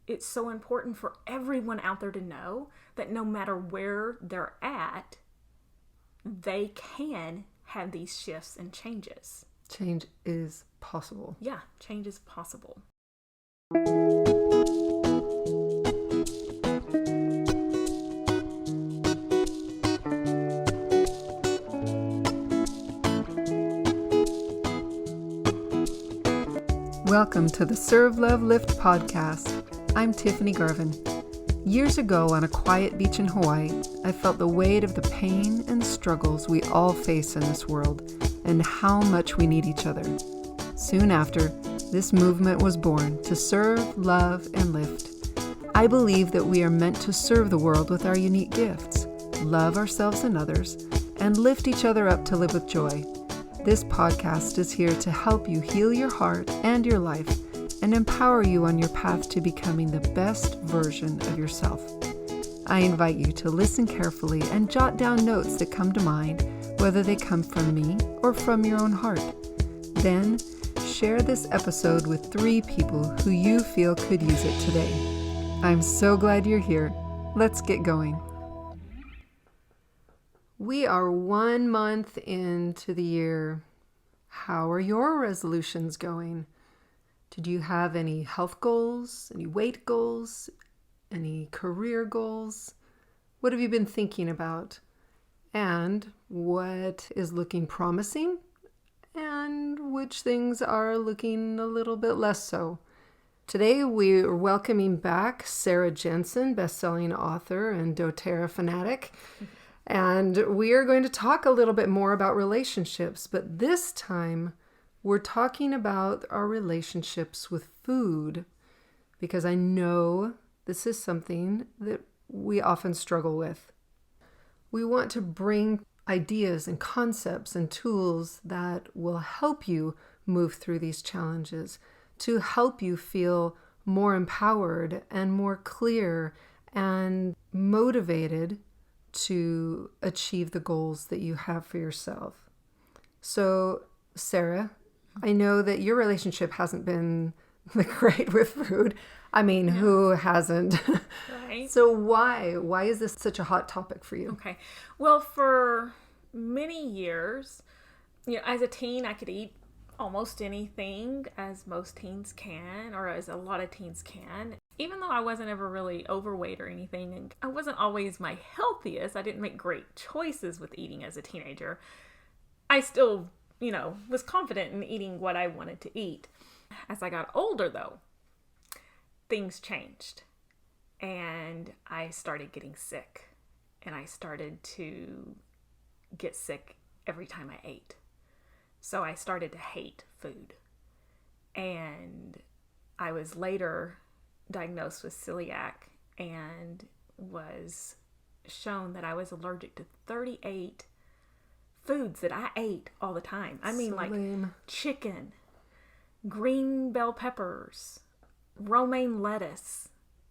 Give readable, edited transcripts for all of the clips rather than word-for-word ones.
it's so important for everyone out there to know that no matter where they're at, they can have these shifts and changes. Change is possible. Yeah, change is possible. Welcome to the Serve, Love, Lift podcast. I'm Tiffany Garvin. Years ago on a quiet beach in Hawaii, I felt the weight of the pain and struggles we all face in this world and how much we need each other. Soon after, this movement was born to serve, love, and lift. I believe that we are meant to serve the world with our unique gifts, love ourselves and others, and lift each other up to live with joy. This podcast is here to help you heal your heart and your life and empower you on your path to becoming the best version of yourself. I invite you to listen carefully and jot down notes that come to mind, whether they come from me or from your own heart. Then, share this episode with 3 people who you feel could use it today. I'm so glad you're here. Let's get going. We are 1 month into the year. How are your resolutions going? Did you have any health goals, any weight goals, any career goals? What have you been thinking about? And what is looking promising? And which things are looking a little bit less so? Today we are welcoming back Sarah Jensen, best-selling author and doTERRA fanatic. And we are going to talk a little bit more about relationships, but this time we're talking about our relationships with food, because I know this is something that we often struggle with. We want to bring ideas and concepts and tools that will help you move through these challenges, to help you feel more empowered and more clear and motivated to achieve the goals that you have for yourself. So, Sarah, I know that your relationship hasn't been great with food. I mean, who hasn't? Right. So why is this such a hot topic for you? Okay. Well, for many years, as a teen, I could eat almost anything, as most teens can, or as a lot of teens can. Even though I wasn't ever really overweight or anything, and I wasn't always my healthiest, I didn't make great choices with eating as a teenager, I still, was confident in eating what I wanted to eat. As I got older, though, things changed. And I started getting sick. And I started to get sick every time I ate. So I started to hate food. And I was later diagnosed with celiac and was shown that I was allergic to 38 foods that I ate all the time. I mean, like chicken, green bell peppers, romaine lettuce.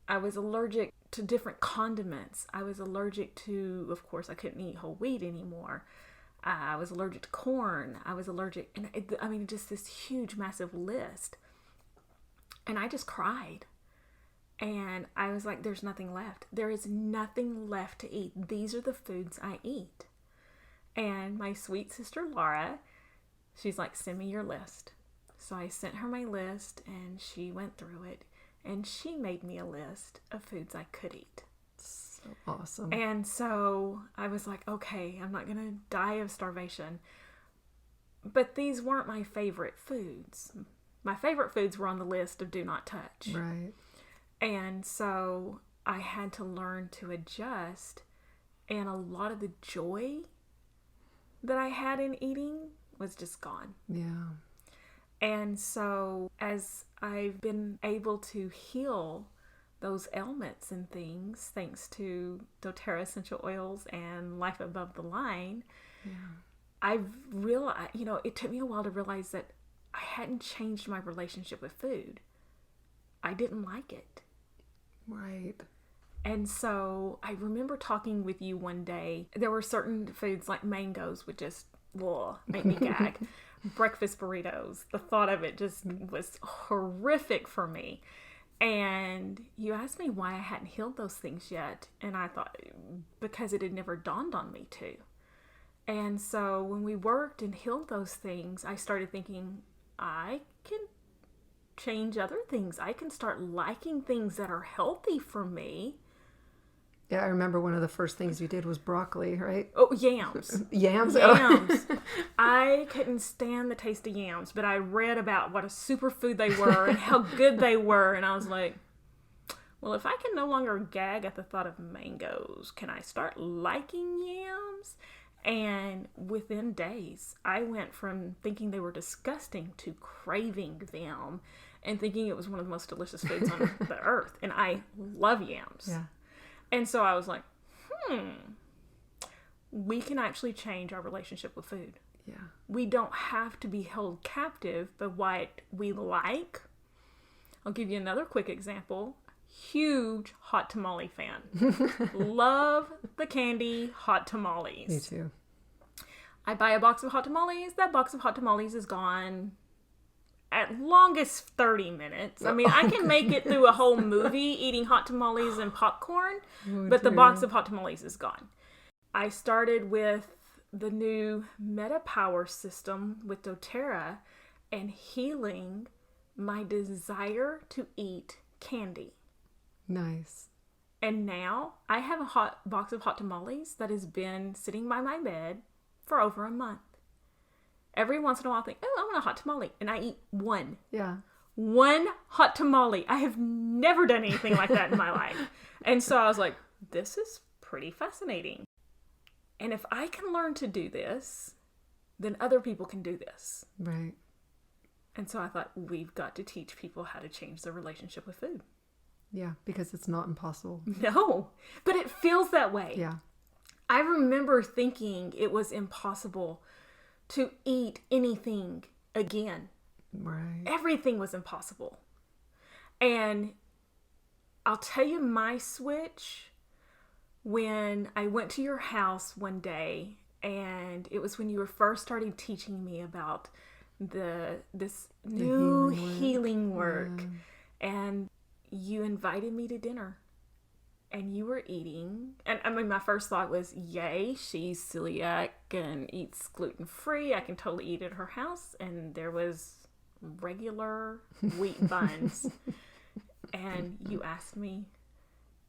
I was allergic to different condiments. I was allergic to, of course, I couldn't eat whole wheat anymore. I was allergic to corn. I was allergic, and just this huge, massive list. And I just cried. And I was like, there's nothing left. There is nothing left to eat. These are the foods I eat. And my sweet sister, Laura, she's like, send me your list. So I sent her my list and she went through it and she made me a list of foods I could eat. So awesome. And so I was like, okay, I'm not going to die of starvation. But these weren't my favorite foods. My favorite foods were on the list of do not touch. Right. And so I had to learn to adjust, and a lot of the joy that I had in eating was just gone. Yeah. And so as I've been able to heal those ailments and things, thanks to doTERRA essential oils and Life Above the Line, I've realized, it took me a while to realize that I hadn't changed my relationship with food. I didn't like it. Right. And so I remember talking with you one day. There were certain foods like mangoes would just make me gag. Breakfast burritos. The thought of it just was horrific for me. And you asked me why I hadn't healed those things yet. And I thought, because it had never dawned on me to. And so when we worked and healed those things, I started thinking, I can change other things. I can start liking things that are healthy for me. Yeah, I remember one of the first things you did was broccoli, right? Oh, yams. Yams? Yams. I couldn't stand the taste of yams, but I read about what a superfood they were and how good they were. And I was like, well, if I can no longer gag at the thought of mangoes, can I start liking yams? And within days, I went from thinking they were disgusting to craving them and thinking it was one of the most delicious foods on the earth. And I love yams. Yeah. And so I was like, we can actually change our relationship with food. Yeah. We don't have to be held captive by what we like. I'll give you another quick example. Huge hot tamale fan. Love the candy hot tamales. Me too. I buy a box of hot tamales. That box of hot tamales is gone at longest 30 minutes. I mean, I can make it through a whole movie eating hot tamales and popcorn, but the box of hot tamales is gone. I started with the new Meta Power system with doTERRA and healing my desire to eat candy. Nice. And now I have a hot box of hot tamales that has been sitting by my bed for over a month. Every once in a while I think, oh, I want a hot tamale. And I eat one. Yeah. One hot tamale. I have never done anything like that in my life. And so I was like, this is pretty fascinating. And if I can learn to do this, then other people can do this. Right. And so I thought, we've got to teach people how to change their relationship with food. Yeah, because it's not impossible. No, but it feels that way. Yeah. I remember thinking it was impossible to eat anything again. Right. Everything was impossible. And I'll tell you my switch when I went to your house one day, and it was when you were first starting teaching me about this new healing work. Yeah. And you invited me to dinner. And you were eating, and I mean, my first thought was, yay, she's celiac and eats gluten-free. I can totally eat at her house. And there was regular wheat buns. And you asked me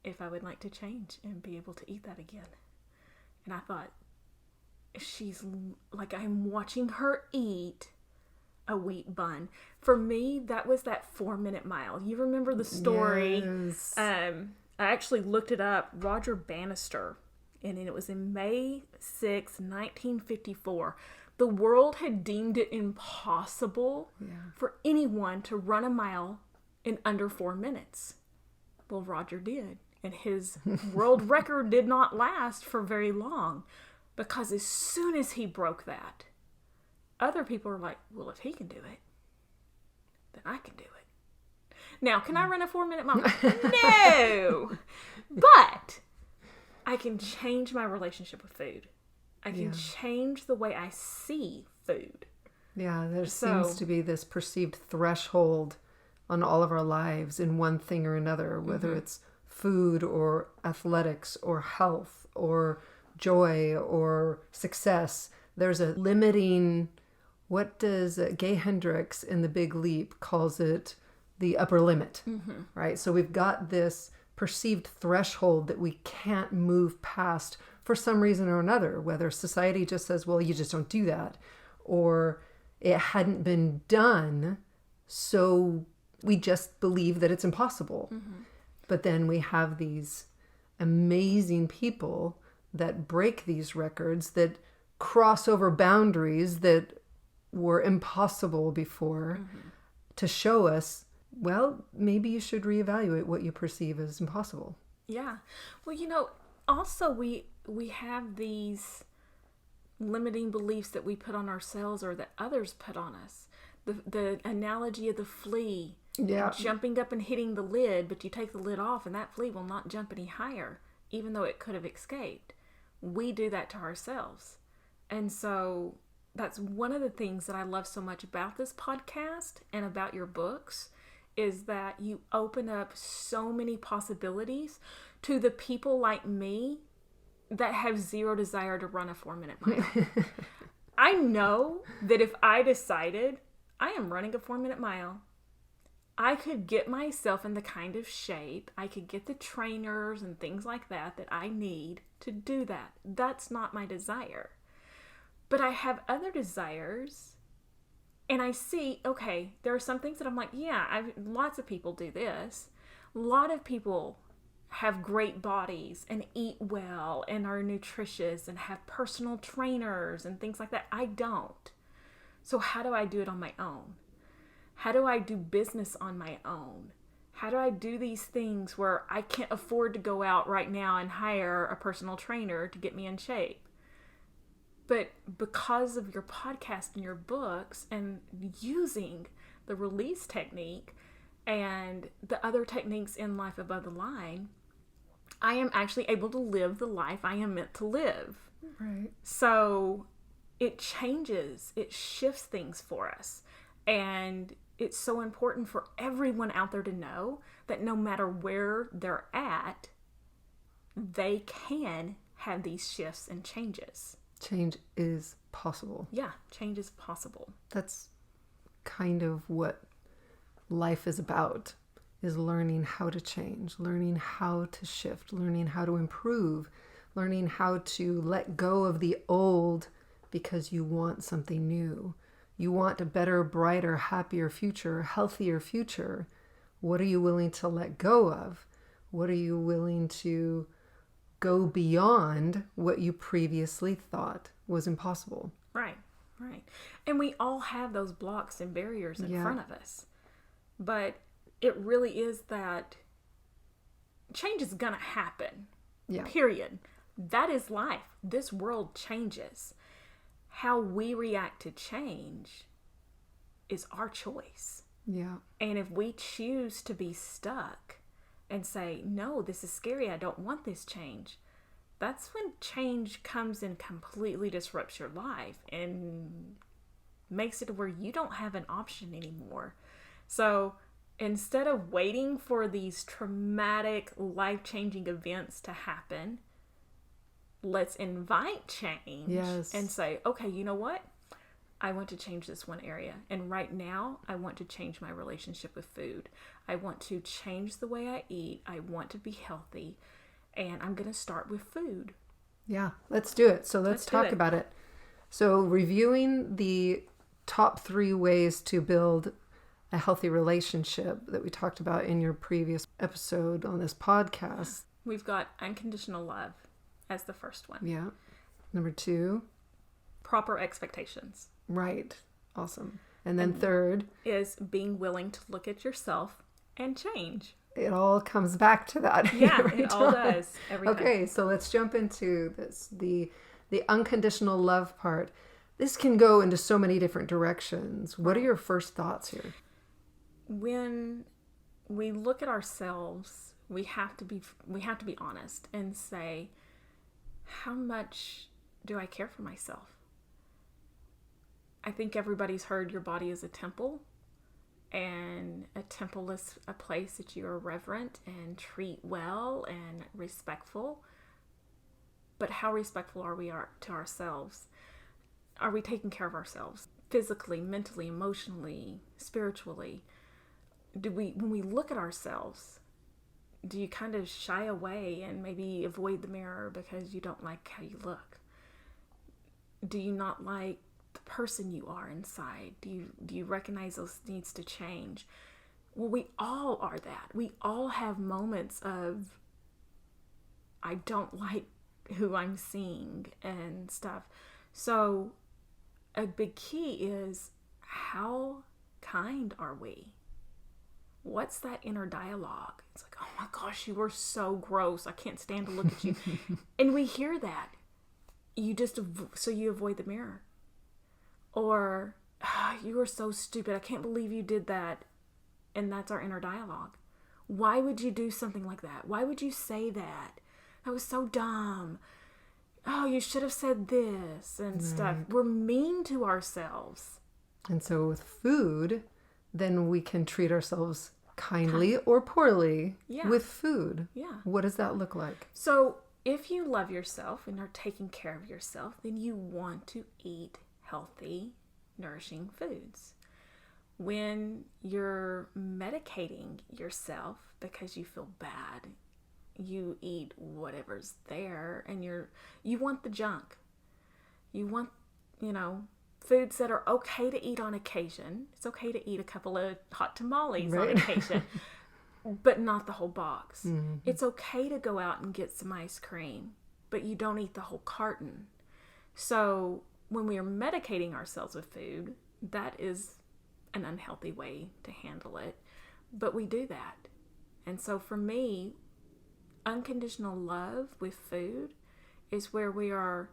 if I would like to change and be able to eat that again. And I thought, she's like, I'm watching her eat a wheat bun. For me, that was that 4-minute mile. You remember the story? Yes. I actually looked it up. Roger Bannister, and it was in May 6, 1954. The world had deemed it impossible for anyone to run a mile in under 4 minutes. Well, Roger did, and his world record did not last for very long, because as soon as he broke that, other people were like, well, if he can do it, then I can do it. Now, can I run a 4-minute mile? No! But I can change my relationship with food. I can change the way I see food. Yeah, there seems to be this perceived threshold on all of our lives in one thing or another, whether it's food or athletics or health or joy or success. There's a limiting, what does Gay Hendricks in The Big Leap calls it, the upper limit, right? So we've got this perceived threshold that we can't move past for some reason or another, whether society just says, well, you just don't do that, or it hadn't been done, so we just believe that it's impossible. But then we have these amazing people that break these records, that cross over boundaries that were impossible before, to show us, well, maybe you should reevaluate what you perceive as impossible. Yeah. Well, also we have these limiting beliefs that we put on ourselves or that others put on us. The analogy of the flea jumping up and hitting the lid, but you take the lid off and that flea will not jump any higher, even though it could have escaped. We do that to ourselves. And so that's one of the things that I love so much about this podcast and about your books, is that you open up so many possibilities to the people like me that have zero desire to run a 4-minute mile. I know that if I decided I am running a 4-minute mile, I could get myself in the kind of shape, I could get the trainers and things like that I need to do that. That's not my desire. But I have other desires, and I see, okay, there are some things that I'm like, yeah, lots of people do this. A lot of people have great bodies and eat well and are nutritious and have personal trainers and things like that. I don't. So how do I do it on my own? How do I do business on my own? How do I do these things where I can't afford to go out right now and hire a personal trainer to get me in shape? But because of your podcast and your books and using the release technique and the other techniques in Life Above the Line, I am actually able to live the life I am meant to live. Right. So it changes, it shifts things for us. And it's so important for everyone out there to know that no matter where they're at, they can have these shifts and changes. Change is possible. Yeah, change is possible. That's kind of what life is about, is learning how to change, learning how to shift, learning how to improve, learning how to let go of the old because you want something new. You want a better, brighter, happier future, healthier future. What are you willing to let go of? What are you willing to go beyond what you previously thought was impossible? Right. And we all have those blocks and barriers in front of us. But it really is that change is going to happen. Yeah. Period. That is life. This world changes. How we react to change is our choice. Yeah. And if we choose to be stuck and say, no, this is scary, I don't want this change, that's when change comes and completely disrupts your life and makes it where you don't have an option anymore. So instead of waiting for these traumatic, life-changing events to happen, let's invite change. Yes. And say, okay, you know what? I want to change this one area. And right now, I want to change my relationship with food. I want to change the way I eat. I want to be healthy. And I'm going to start with food. Yeah, let's do it. So let's talk about it. So reviewing the top 3 ways to build a healthy relationship that we talked about in your previous episode on this podcast. We've got unconditional love as the first one. Yeah. Number 2. Proper expectations. Right. Awesome. And then third is being willing to look at yourself and change. It all comes back to that. Yeah, it all does. Every time. Okay, so let's jump into this. The unconditional love part. This can go into so many different directions. What are your first thoughts here? When we look at ourselves, we have to be honest and say, how much do I care for myself? I think everybody's heard your body is a temple, and a temple is a place that you are reverent and treat well and respectful. But how respectful are we to ourselves? Are we taking care of ourselves physically, mentally, emotionally, spiritually? When we look at ourselves, do you kind of shy away and maybe avoid the mirror because you don't like how you look? Do you not like the person you are inside? Do you recognize those needs to change? Well, we all are that. We all have moments of, I don't like who I'm seeing and stuff. So a big key is, how kind are we? What's that inner dialogue? It's like, oh my gosh, you are so gross. I can't stand to look at you. And we hear that. So you avoid the mirror. Or, you are so stupid. I can't believe you did that. And that's our inner dialogue. Why would you do something like that? Why would you say that? That was so dumb. Oh, you should have said this and stuff. We're mean to ourselves. And so with food, then we can treat ourselves kindly or poorly Yeah. with food. Yeah. What does that look like? So if you love yourself and are taking care of yourself, then you want to eat healthy, nourishing foods. When you're medicating yourself because you feel bad, you eat whatever's there, and you want the junk. You want, foods that are okay to eat on occasion. It's okay to eat a couple of hot tamales on occasion, but not the whole box. Mm-hmm. It's okay to go out and get some ice cream, but you don't eat the whole carton. So when we are medicating ourselves with food, that is an unhealthy way to handle it, but we do that. And so for me, unconditional love with food is where we are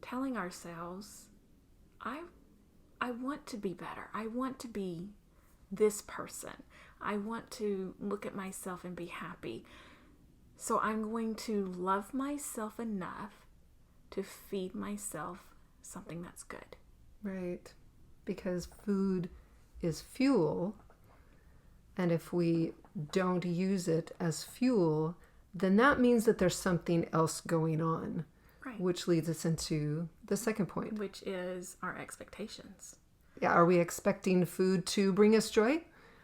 telling ourselves, I want to be better. I want to be this person. I want to look at myself and be happy. So I'm going to love myself enough to feed myself something that's good. Right. Because food is fuel, and if we don't use it as fuel, then that means that there's something else going on. Right. Which leads us into the second point. Which is our expectations. Yeah, are we expecting food to bring us joy?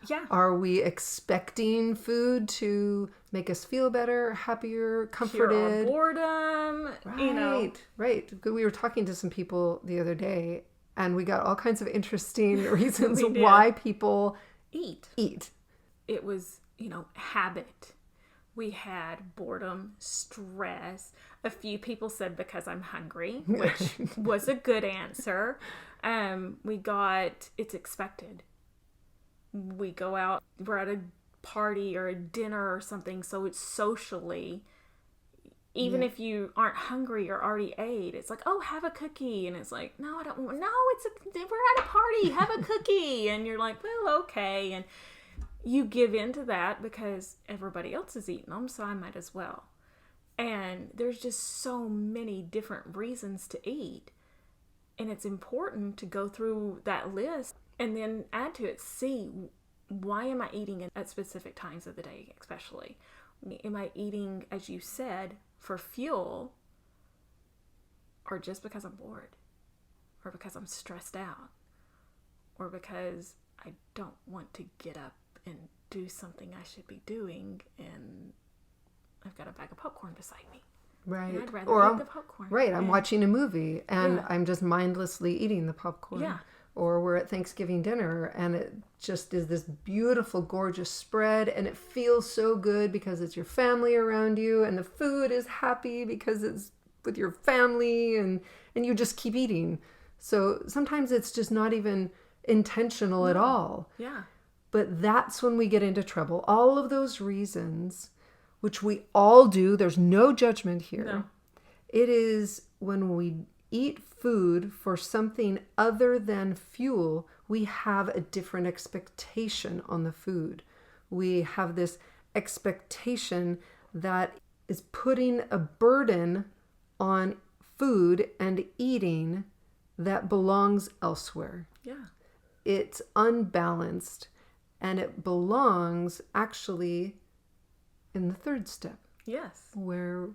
Yeah. Are we expecting food to make us feel better, happier, comforted? Cure our boredom, Right, right. We were talking to some people the other day, and we got all kinds of interesting reasons why people eat. It was, habit. We had boredom, stress. A few people said because I'm hungry, which was a good answer. We got, it's expected. We go out, we're at a party or a dinner or something, so it's socially, even if you aren't hungry or already ate, it's like, oh, have a cookie. And it's like, no, I don't want, no, we're at a party, have a cookie. And you're like, well, okay. And you give into that because everybody else is eating them, so I might as well. And there's just so many different reasons to eat. And it's important to go through that list and then add to it, see, why am I eating at specific times of the day, especially? Am I eating, as you said, for fuel, or just because I'm bored, or because I'm stressed out, or because I don't want to get up and do something I should be doing, and I've got a bag of popcorn beside me. Right. And I'd rather eat the popcorn. Right. I'm watching a movie and I'm just mindlessly eating the popcorn. Yeah. Or we're at Thanksgiving dinner and it just is this beautiful, gorgeous spread, and it feels so good because it's your family around you, and the food is happy because it's with your family, and you just keep eating. So sometimes it's just not even intentional at all. Yeah. But that's when we get into trouble. All of those reasons, which we all do, there's no judgment here. No. It is when we eat food for something other than fuel, we have a different expectation on the food. We have this expectation that is putting a burden on food and eating that belongs elsewhere. Yeah. It's unbalanced, and it belongs actually in the third step. Yes. Where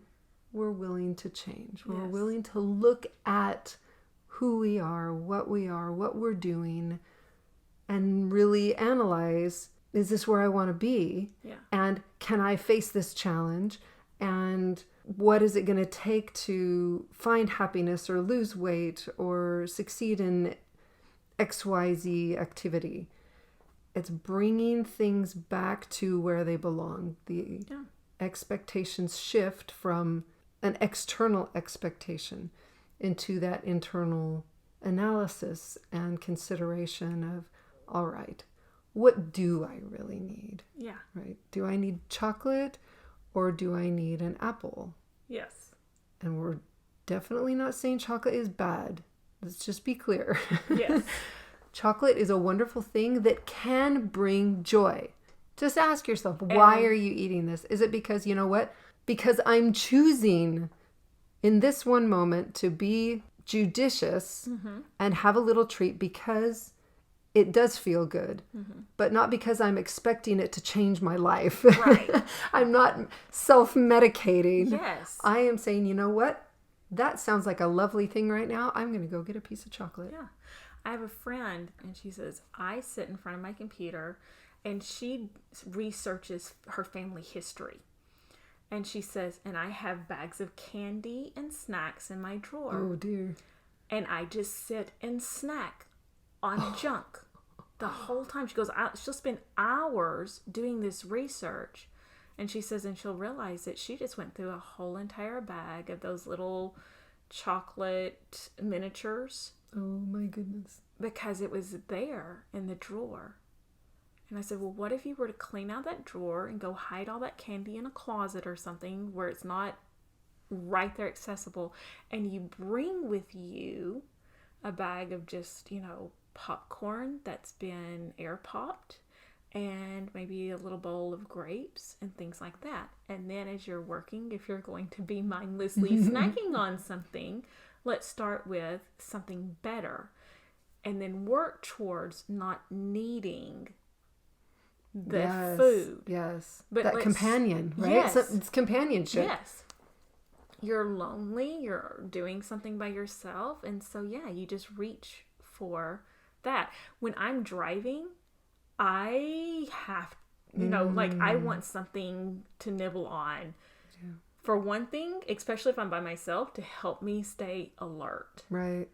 we're willing to change. We're Yes. willing to look at who we are, what we're doing, and really analyze, is this where I want to be? Yeah. And can I face this challenge? And what is it going to take to find happiness or lose weight or succeed in XYZ activity? It's bringing things back to where they belong. The expectations shift from an external expectation into that internal analysis and consideration of, all right, what do I really need? Yeah. Right? Do I need chocolate or do I need an apple? Yes. And we're definitely not saying chocolate is bad. Let's just be clear. Yes. Chocolate is a wonderful thing that can bring joy. Just ask yourself, why are you eating this? Is it because, you know what? Because I'm choosing in this one moment to be judicious and have a little treat because it does feel good, Mm-hmm. but not because I'm expecting it to change my life. Right. I'm not self-medicating. Yes. I am saying, you know what? That sounds like a lovely thing right now. I'm going to go get a piece of chocolate. Yeah. I have a friend, and she says, I sit in front of my computer, and she researches her family history. And she says, and I have bags of candy and snacks in my drawer. Oh, dear. And I just sit and snack on junk the whole time. She goes, she'll spend hours doing this research. And she says, and she'll realize that she just went through a whole entire bag of those little chocolate miniatures. Oh, my goodness. Because it was there in the drawer. And I said, well, what if you were to clean out that drawer and go hide all that candy in a closet or something where it's not right there accessible, and you bring with you a bag of just, popcorn that's been air popped, and maybe a little bowl of grapes and things like that. And then as you're working, if you're going to be mindlessly snacking on something, let's start with something better and then work towards not needing the food. Yes. But that companion, right? Yes. So it's companionship. Yes. You're lonely, you're doing something by yourself, and so you just reach for that. When I'm driving, I have, I want something to nibble on. Yeah. For one thing, especially if I'm by myself, to help me stay alert. Right.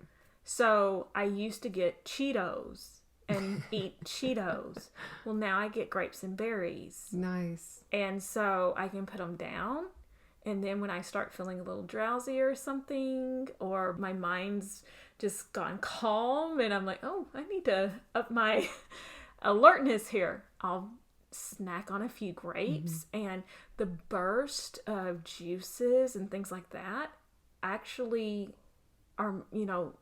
So I used to get Cheetos and eat Cheetos. Well, now I get grapes and berries. Nice. And so I can put them down. And then when I start feeling a little drowsy or something, or my mind's just gone calm and I'm like, oh, I need to up my alertness here, I'll snack on a few grapes. And the burst of juices and things like that actually are,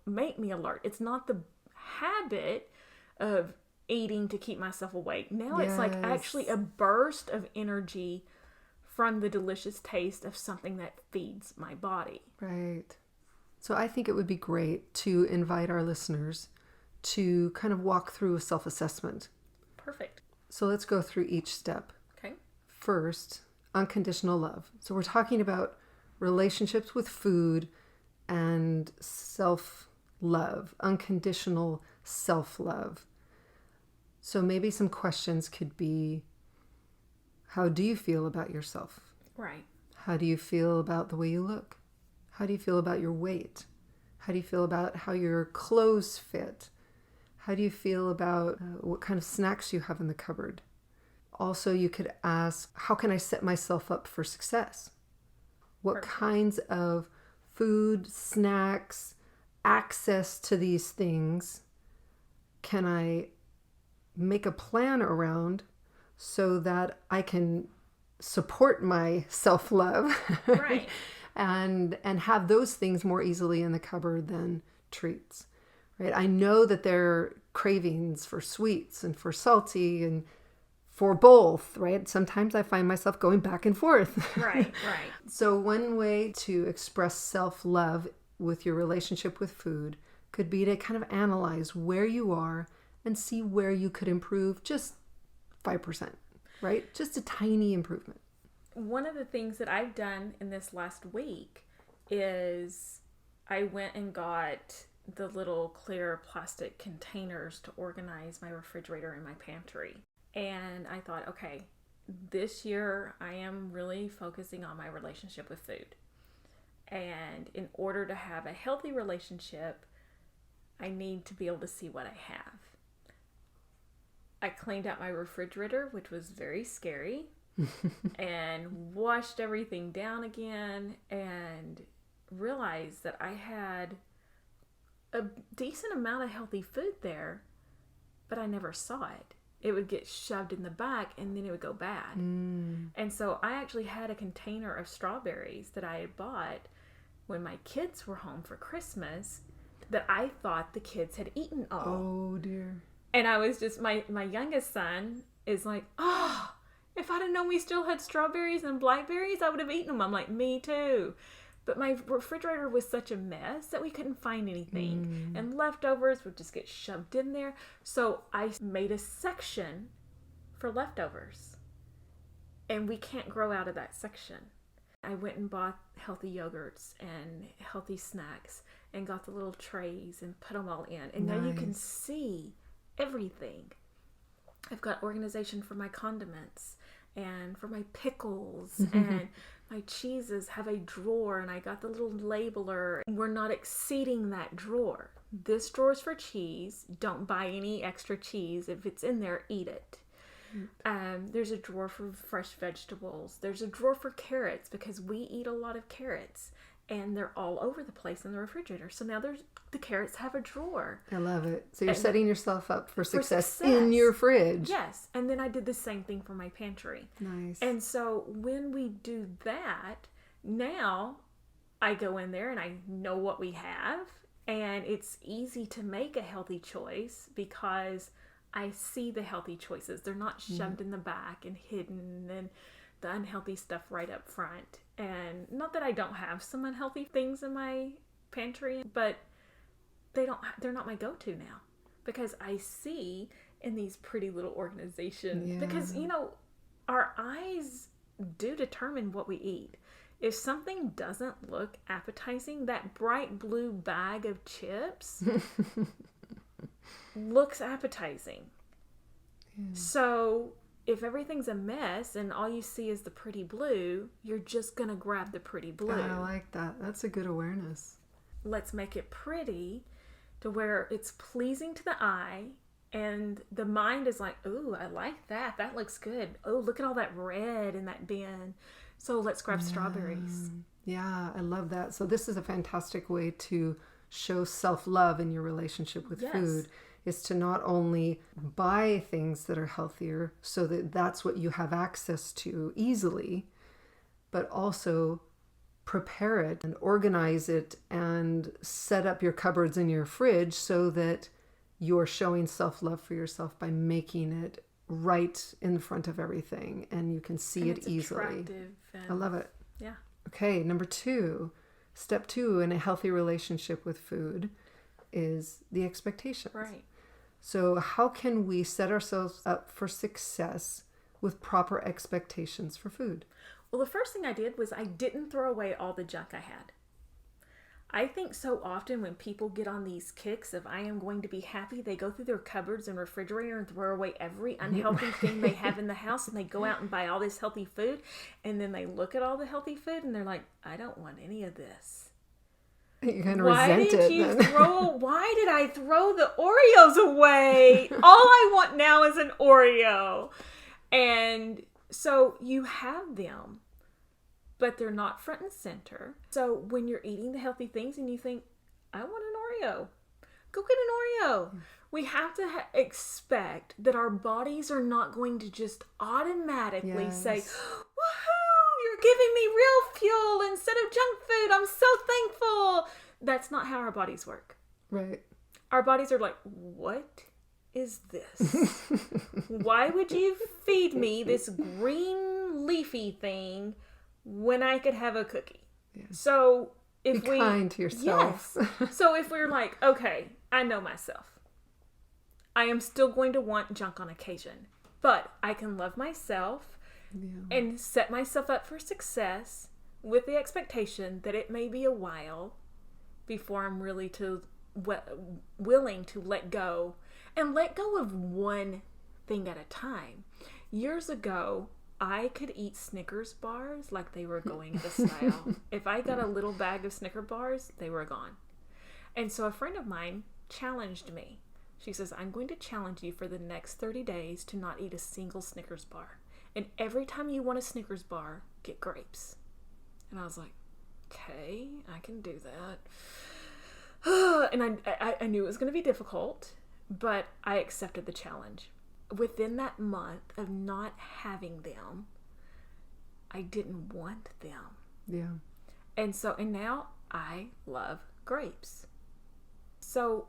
make me alert. It's not the habit of eating to keep myself awake. Now it's like actually a burst of energy from the delicious taste of something that feeds my body. Right. So I think it would be great to invite our listeners to kind of walk through a self-assessment. Perfect. So let's go through each step. Okay. First, unconditional love. So we're talking about relationships with food and self-love, unconditional self-love. So maybe some questions could be, how do you feel about yourself? Right. How do you feel about the way you look? How do you feel about your weight? How do you feel about how your clothes fit? How do you feel about what kind of snacks you have in the cupboard? Also, you could ask, how can I set myself up for success? What kinds of food, snacks, access to these things can I make a plan around so that I can support my self-love? Right. and have those things more easily in the cupboard than treats. Right? I know that there are cravings for sweets and for salty and for both, right? Sometimes I find myself going back and forth. Right. So one way to express self-love with your relationship with food could be to kind of analyze where you are and see where you could improve just 5%, right? Just a tiny improvement. One of the things that I've done in this last week is I went and got the little clear plastic containers to organize my refrigerator and my pantry. And I thought, okay, this year I am really focusing on my relationship with food. And in order to have a healthy relationship, I need to be able to see what I have. I cleaned out my refrigerator, which was very scary, and washed everything down again and realized that I had a decent amount of healthy food there, but I never saw it. It would get shoved in the back and then it would go bad. And so I actually had a container of strawberries that I had bought when my kids were home for Christmas that I thought the kids had eaten all. Oh dear. And I was just, my youngest son is like, oh, if I'd have known we still had strawberries and blackberries, I would have eaten them. I'm like, me too. But my refrigerator was such a mess that we couldn't find anything. And leftovers would just get shoved in there. So I made a section for leftovers. And we can't grow out of that section. I went and bought healthy yogurts and healthy snacks and got the little trays and put them all in. And now you can see everything. I've got organization for my condiments and for my pickles and my cheeses have a drawer, and I got the little labeler. We're not exceeding that drawer. This drawer is for cheese. Don't buy any extra cheese. If it's in there, eat it. There's a drawer for fresh vegetables. There's a drawer for carrots because we eat a lot of carrots and they're all over the place in the refrigerator. So now the carrots have a drawer. I love it. So you're setting yourself up for success in your fridge. Yes. And then I did the same thing for my pantry. Nice. And so when we do that, now I go in there and I know what we have, and it's easy to make a healthy choice because I see the healthy choices. They're not shoved in the back and hidden, and the unhealthy stuff right up front. And not that I don't have some unhealthy things in my pantry, but they're not my go-to now because I see in these pretty little organizations, because, you know, our eyes do determine what we eat. If something doesn't look appetizing, that bright blue bag of chips looks appetizing. So if everything's a mess and all you see is the pretty blue, you're just going to grab the pretty blue. I like that. That's a good awareness. Let's make it pretty to where it's pleasing to the eye and the mind is like, ooh, I like that. That looks good. Oh, look at all that red in that bin. So let's grab strawberries. Yeah, I love that. So this is a fantastic way to show self-love in your relationship with food, is to not only buy things that are healthier so that that's what you have access to easily, but also prepare it and organize it and set up your cupboards in your fridge so that you're showing self-love for yourself by making it right in front of everything and you can see it easily. I love it. Yeah. Okay, number 2. Step 2 in a healthy relationship with food is the expectations. Right. So how can we set ourselves up for success with proper expectations for food? Well, the first thing I did was I didn't throw away all the junk I had. I think so often when people get on these kicks of I am going to be happy, they go through their cupboards and refrigerator and throw away every unhealthy thing they have in the house, and they go out and buy all this healthy food, and then they look at all the healthy food and they're like, I don't want any of this. You kind of resent it. Why did I throw the Oreos away? All I want now is an Oreo. And so you have them, but they're not front and center. So when you're eating the healthy things and you think, I want an Oreo, go get an Oreo. We have to expect that our bodies are not going to just automatically say, woohoo, you're giving me real fuel instead of junk food. I'm so thankful. That's not how our bodies work. Right. Our bodies are like, what is this? Why would you feed me this green leafy thing when I could have a cookie? Yeah. So if Be kind to yourself. Yes. So if we're like, okay, I know myself. I am still going to want junk on occasion, but I can love myself and set myself up for success with the expectation that it may be a while before I'm really willing to let go, and let go of one thing at a time. Years ago, I could eat Snickers bars like they were going out of style. If I got a little bag of Snickers bars, they were gone. And so a friend of mine challenged me. She says, I'm going to challenge you for the next 30 days to not eat a single Snickers bar. And every time you want a Snickers bar, get grapes. And I was like, okay, I can do that. And I knew it was going to be difficult, but I accepted the challenge. Within that month of not having them, I didn't want them. Yeah. And now I love grapes. So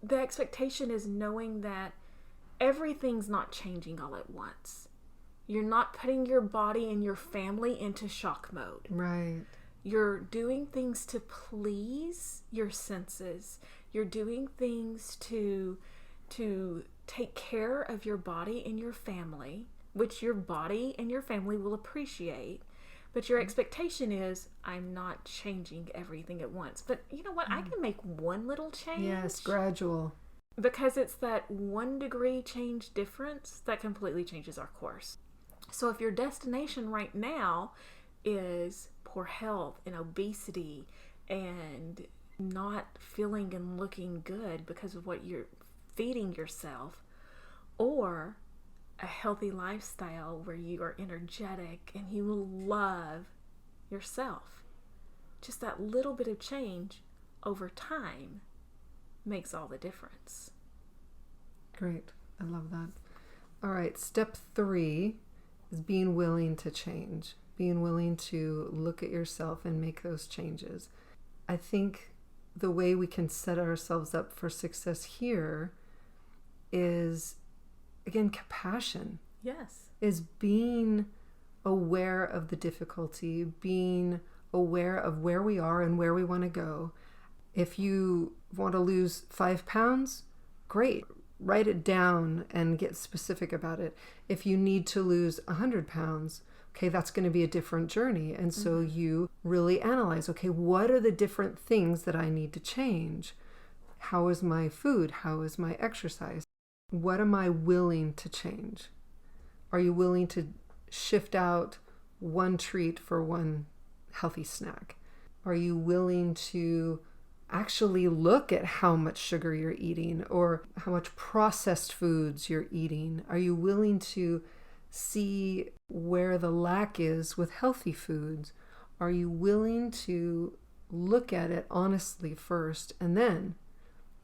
the expectation is knowing that everything's not changing all at once. You're not putting your body and your family into shock mode. Right. You're doing things to please your senses. You're doing things to take care of your body and your family, which your body and your family will appreciate. But your expectation is, I'm not changing everything at once. But you know what? I can make one little change. Yes, gradual. Because it's that 1 degree change difference that completely changes our course. So if your destination right now is poor health and obesity and not feeling and looking good because of what you're feeding yourself, or a healthy lifestyle where you are energetic and you love yourself, just that little bit of change over time makes all the difference. Great. I love that. All right. Step 3 is being willing to change, being willing to look at yourself and make those changes. I think the way we can set ourselves up for success here is, again, compassion. Yes. Is being aware of the difficulty, being aware of where we are and where we want to go. If you want to lose 5 pounds, great. Write it down and get specific about it. If you need to lose 100 pounds, okay, that's going to be a different journey. And so you really analyze, okay, what are the different things that I need to change? How is my food? How is my exercise? What am I willing to change? Are you willing to shift out one treat for one healthy snack? Are you willing to actually look at how much sugar you're eating or how much processed foods you're eating? Are you willing to see where the lack is with healthy foods? Are you willing to look at it honestly first, and then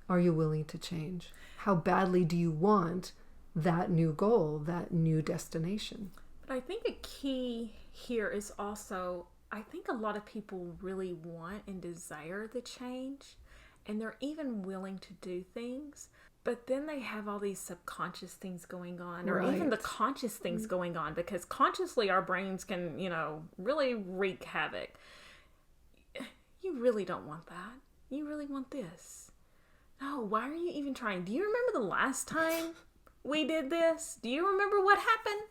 are you willing to change? How badly do you want that new goal, that new destination? But I think a key here is also, I think a lot of people really want and desire the change, and they're even willing to do things, but then they have all these subconscious things going on, or even the conscious things going on, because consciously our brains can, really wreak havoc. You really don't want that. You really want this. No, why are you even trying? Do you remember the last time we did this? Do you remember what happened?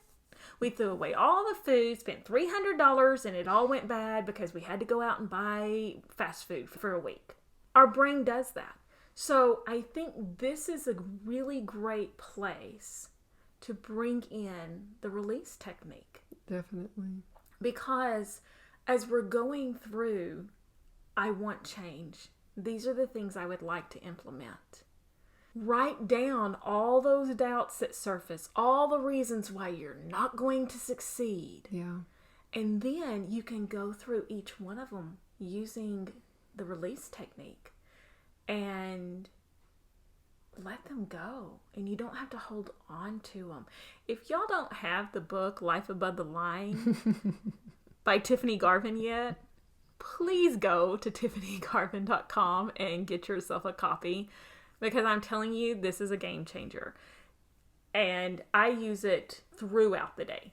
We threw away all the food, spent $300, and it all went bad because we had to go out and buy fast food for a week. Our brain does that. So I think this is a really great place to bring in the release technique. Definitely. Because as we're going through, I want change. These are the things I would like to implement. Write down all those doubts that surface, all the reasons why you're not going to succeed. Yeah. And then you can go through each one of them using the release technique and let them go. And you don't have to hold on to them. If y'all don't have the book Life Above the Line by Tiffany Garvin yet, please go to tiffanygarvin.com and get yourself a copy, because I'm telling you, this is a game changer. And I use it throughout the day.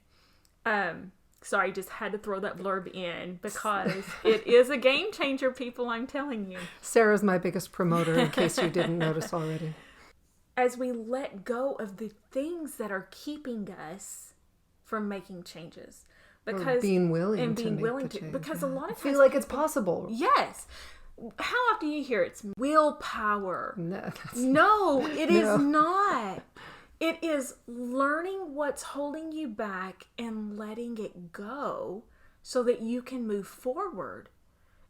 Sorry, just had to throw that blurb in because it is a game changer, people, I'm telling you. Sarah's my biggest promoter, in case you didn't notice already. As we let go of the things that are keeping us from making changes. Because being willing to make the change. Because a lot of times feel like it's possible. Yes. How often do you hear it's willpower? No, it is not. It is learning what's holding you back and letting it go so that you can move forward.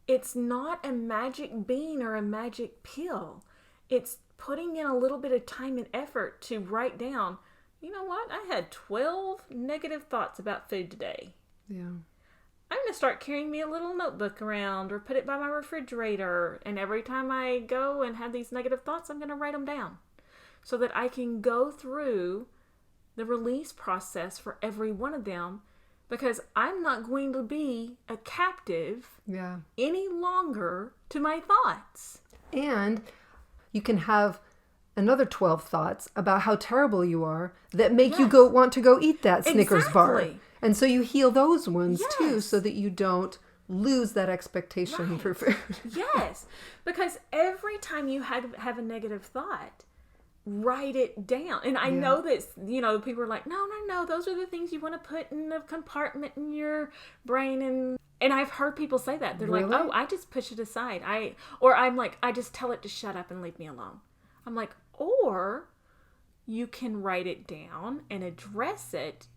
It's not a magic bean or a magic pill. It's putting in a little bit of time and effort to write down, you know what? I had 12 negative thoughts about food today. Yeah. I'm going to start carrying me a little notebook around or put it by my refrigerator. And every time I go and have these negative thoughts, I'm going to write them down so that I can go through the release process for every one of them, because I'm not going to be a captive any longer to my thoughts. And you can have another 12 thoughts about how terrible you are that make you want to go eat that Snickers bar. And so you heal those ones too, so that you don't lose that expectation Right. for food. Yes, because every time you have a negative thought, write it down. And I know that, people are like, no, those are the things you want to put in a compartment in your brain. And I've heard people say that. They're like, Really? oh, I just push it aside. I'm like, I just tell it to shut up and leave me alone. I'm like, or you can write it down and address it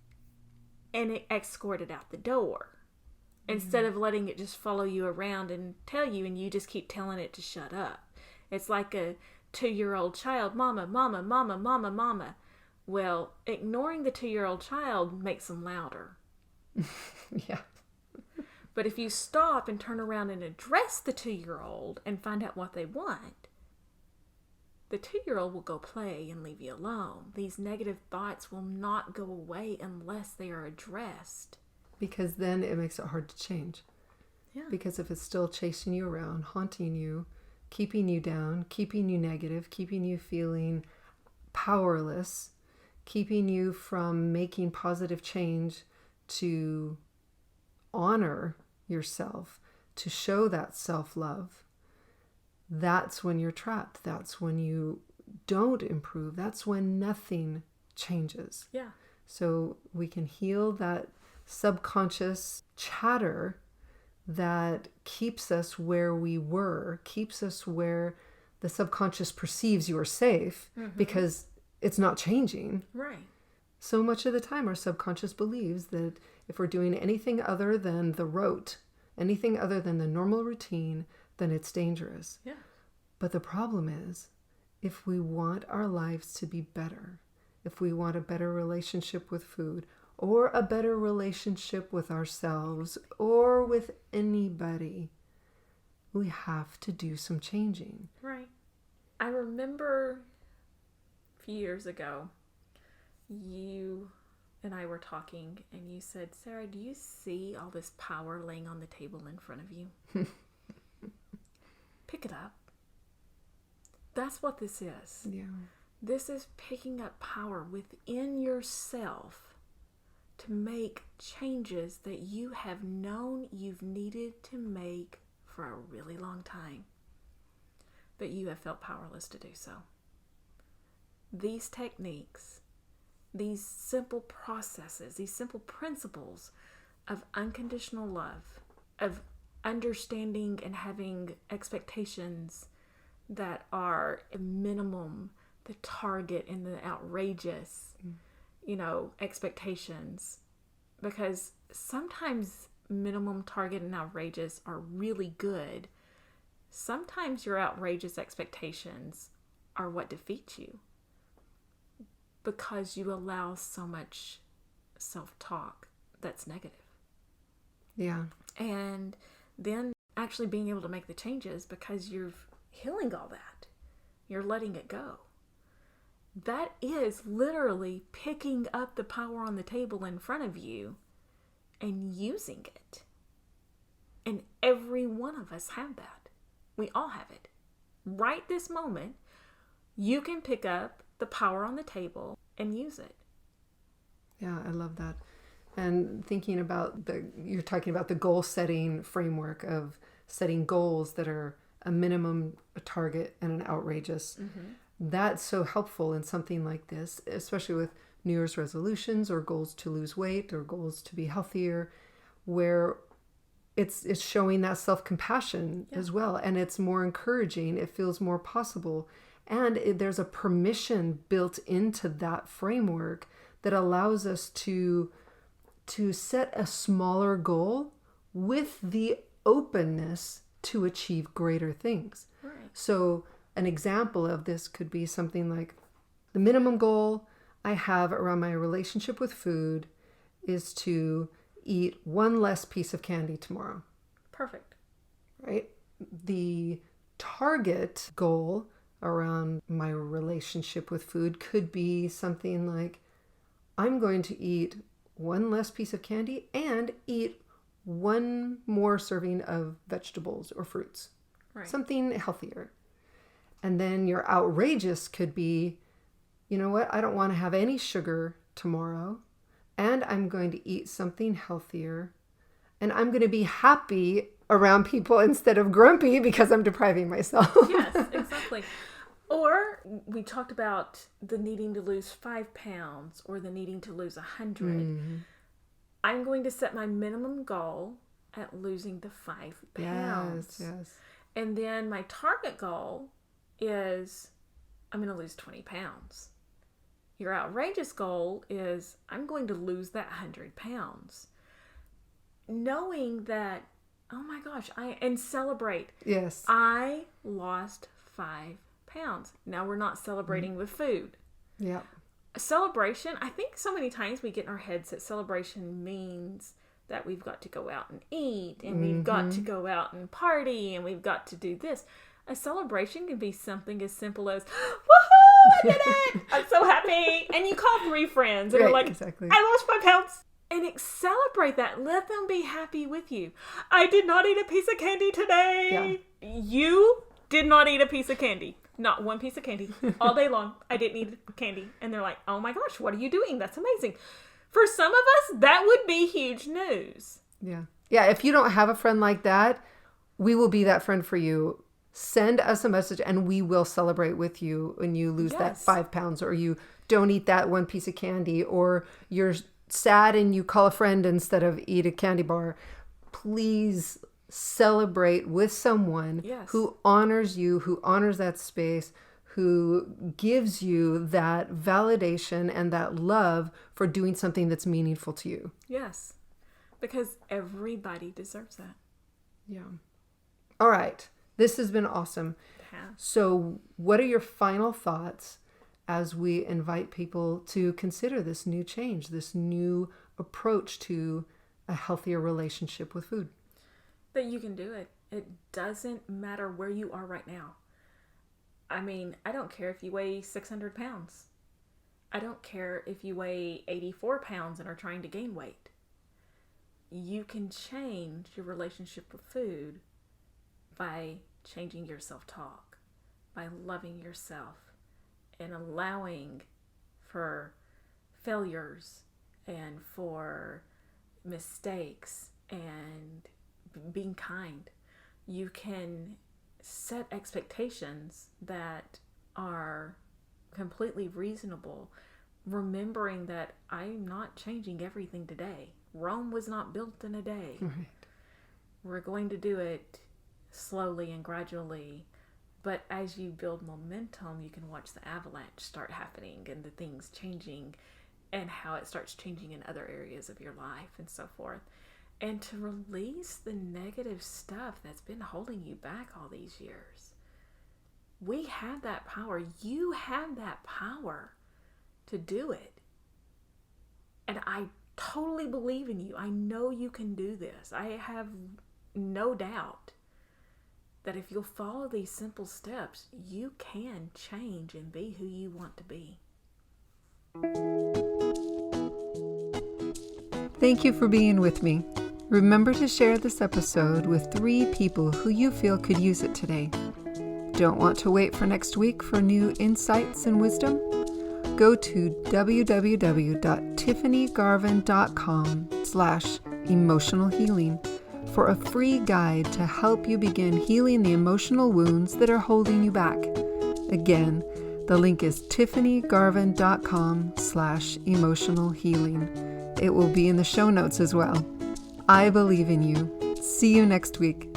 and escort it out the door. Instead of letting it just follow you around and tell you, and you just keep telling it to shut up. It's like a 2-year-old child, mama, mama, mama, mama, mama. Well, ignoring the 2-year-old child makes them louder. Yeah. But if you stop and turn around and address the 2-year-old and find out what they want, the 2-year-old will go play and leave you alone. These negative thoughts will not go away unless they are addressed. Because then it makes it hard to change. Yeah. Because if it's still chasing you around, haunting you, keeping you down, keeping you negative, keeping you feeling powerless, keeping you from making positive change to honor yourself, to show that self-love, that's when you're trapped. That's when you don't improve. That's when nothing changes. Yeah. So we can heal that subconscious chatter that keeps us where we were, keeps us where the subconscious perceives you are safe because it's not changing. Right. So much of the time our subconscious believes that if we're doing anything other than the rote, anything other than the normal routine, then it's dangerous. Yeah. But the problem is, if we want our lives to be better, if we want a better relationship with food, or a better relationship with ourselves, or with anybody, we have to do some changing. Right. I remember a few years ago, you and I were talking, and you said, Sarah, do you see all this power laying on the table in front of you? Pick it up. That's what this is. Yeah. This is picking up power within yourself to make changes that you have known you've needed to make for a really long time, but you have felt powerless to do so. These techniques, these simple processes, these simple principles of unconditional love, of understanding and having expectations that are a minimum, the target and the outrageous, expectations. Because sometimes minimum, target, and outrageous are really good. Sometimes your outrageous expectations are what defeats you, because you allow so much self-talk that's negative. Yeah. And then actually being able to make the changes because you're healing all that. You're letting it go. That is literally picking up the power on the table in front of you and using it. And every one of us have that. We all have it. Right this moment, you can pick up the power on the table and use it. Yeah, I love that. And thinking about you're talking about the goal setting framework of setting goals that are a minimum, a target, and an outrageous. That's so helpful in something like this, especially with New Year's resolutions or goals to lose weight or goals to be healthier, where it's showing that self-compassion as well. And it's more encouraging. It feels more possible. And there's a permission built into that framework that allows us to set a smaller goal with the openness to achieve greater things. Right. So an example of this could be something like the minimum goal I have around my relationship with food is to eat one less piece of candy tomorrow. Perfect. Right? The target goal around my relationship with food could be something like, I'm going to eat one less piece of candy and eat one more serving of vegetables or fruits. Right. Something healthier. And then your outrageous could be, you know what, I don't want to have any sugar tomorrow, and I'm going to eat something healthier, and I'm going to be happy around people instead of grumpy because I'm depriving myself. Yes, exactly. Or we talked about the needing to lose 5 pounds or the needing to lose 100. I'm going to set my minimum goal at losing the 5 pounds. Yes. And then my target goal is I'm going to lose 20 pounds. Your outrageous goal is I'm going to lose that 100 pounds. Knowing that, oh my gosh, and celebrate. Yes. I lost 5 pounds. Now we're not celebrating with food. Yeah. Celebration, I think so many times we get in our heads that celebration means that we've got to go out and eat and we've got to go out and party and we've got to do this. A celebration can be something as simple as, woohoo, I did it! I'm so happy. And you call 3 friends and Right, are like, exactly. I lost 5 pounds. And celebrate that. Let them be happy with you. I did not eat a piece of candy today. Yeah. You did not eat a piece of candy. Not one piece of candy. All day long, I didn't eat candy. And they're like, oh my gosh, what are you doing? That's amazing. For some of us, that would be huge news. Yeah. Yeah, if you don't have a friend like that, we will be that friend for you. Send us a message and we will celebrate with you when you lose that 5 pounds or you don't eat that one piece of candy or you're sad and you call a friend instead of eat a candy bar. Please celebrate with someone who honors you, who honors that space, who gives you that validation and that love for doing something that's meaningful to you. Yes, because everybody deserves that. Yeah. All right. This has been awesome. Yeah. So what are your final thoughts as we invite people to consider this new change, this new approach to a healthier relationship with food? That you can do it. It doesn't matter where you are right now. I mean, I don't care if you weigh 600 pounds. I don't care if you weigh 84 pounds and are trying to gain weight. You can change your relationship with food by changing your self-talk, by loving yourself and allowing for failures and for mistakes and being kind. You can set expectations that are completely reasonable, remembering that I'm not changing everything today. Rome was not built in a day. Right. We're going to do it slowly and gradually, but as you build momentum, you can watch the avalanche start happening and the things changing and how it starts changing in other areas of your life and so forth. And to release the negative stuff that's been holding you back all these years. We have that power. You have that power to do it. And I totally believe in you. I know you can do this. I have no doubt that if you'll follow these simple steps, you can change and be who you want to be. Thank you for being with me. Remember to share this episode with 3 people who you feel could use it today. Don't want to wait for next week for new insights and wisdom? Go to www.tiffanygarvin.com/emotional healing for a free guide to help you begin healing the emotional wounds that are holding you back. Again, the link is tiffanygarvin.com/emotional healing. It will be in the show notes as well. I believe in you. See you next week.